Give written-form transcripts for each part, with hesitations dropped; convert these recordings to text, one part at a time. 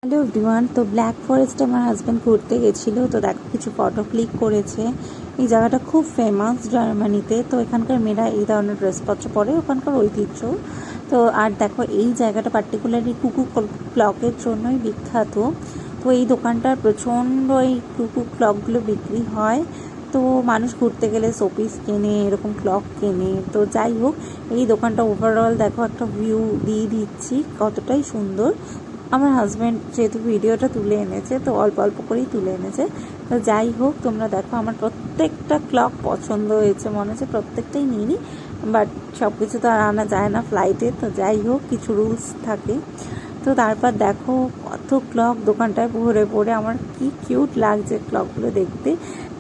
Hello everyone. তো black ফরেস্টে আমার husband ঘুরতে গেছিলো, তো দেখো কিছু ফটো ক্লিক করেছে। এই জায়গাটা খুব ফেমাস জার্মানিতে। তো এখানকার মেয়েরা এই ধরনের ড্রেসপত্র পরে, ওখানকার ঐতিহ্য। তো আর দেখো এই জায়গাটা পার্টিকুলারলি কুকু ক্লকের জন্যই বিখ্যাত। তো এই দোকানটার প্রচণ্ড এই কুকু ক্লকগুলো বিক্রি হয়। তো মানুষ ঘুরতে গেলে শোপিস কেনে, এরকম ক্লক কেনে। তো যাই হোক, এই দোকানটা ওভারঅল দেখো একটা ভিউ দিয়ে দিচ্ছি কতটাই সুন্দর। আমার হাজব্যান্ড যেহেতু ভিডিওটা তুলে এনেছে, তো অল্প অল্প করেই তুলে এনেছে। তো যাই হোক, তোমরা দেখো আমার প্রত্যেকটা ক্লক পছন্দ হয়েছে, মনে হচ্ছে প্রত্যেকটাই নিয়ে নিই। বাট সব কিছু তো আর আনা যায় না ফ্লাইটে। তো যাই হোক, কিছু রুলস থাকে। তো তারপর দেখো কত ক্লক দোকানটায় ভরে ভরে, আমার কি কিউট লাগছে ক্লকগুলো দেখতে।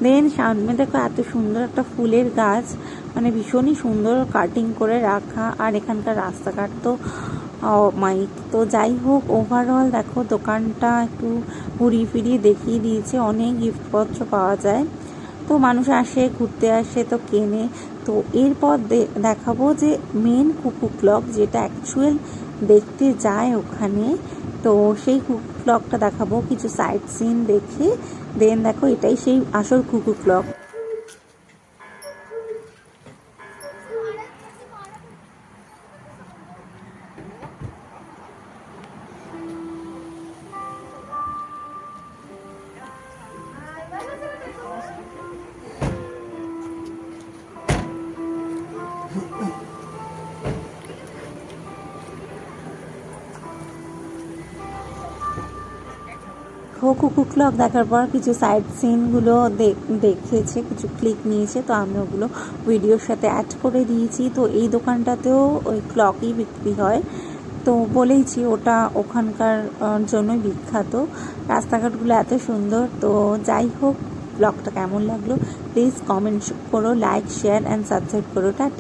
দেন সামনে দেখো এত সুন্দর একটা ফুলের গাছ, মানে ভীষণই সুন্দর কাটিং করে রাখা। আর এখানকার রাস্তাঘাট তো মাইক। তো যাই হোক, ওভারঅল দেখো দোকানটা একটু ঘুরিয়ে ফিরিয়ে দেখিয়ে দিয়েছে। অনেক গিফটপত্র পাওয়া যায়, তো মানুষ আসে, ঘুরতে আসে, তো কেনে। তো এরপর দেখাবো যে মেন কুকু ক্লক, যেটা অ্যাকচুয়াল দেখতে যায় ওখানে। তো সেই কুকু ক্লকটা দেখাবো, কিছু সাইট সিন দেখে। দেন দেখো এটাই সেই আসল কুকু ক্লক। কুকু ক্লক দেখার পর কিছু সাইড সিনগুলো দেখেছে, কিছু ক্লিক নিয়েছে। তো আমি ওগুলো ভিডিওর সাথে অ্যাড করে দিয়েছি। তো এই দোকানটাতেও ওই ক্লকই বিক্রি হয়। তো বলেইছি ওটা ওখানকার জন্যই বিখ্যাত। রাস্তাঘাটগুলো এত সুন্দর। তো যাই হোক, ব্লগটা কেমন লাগলো প্লিজ কমেন্ট করো, লাইক, শেয়ার অ্যান্ড সাবস্ক্রাইব করো।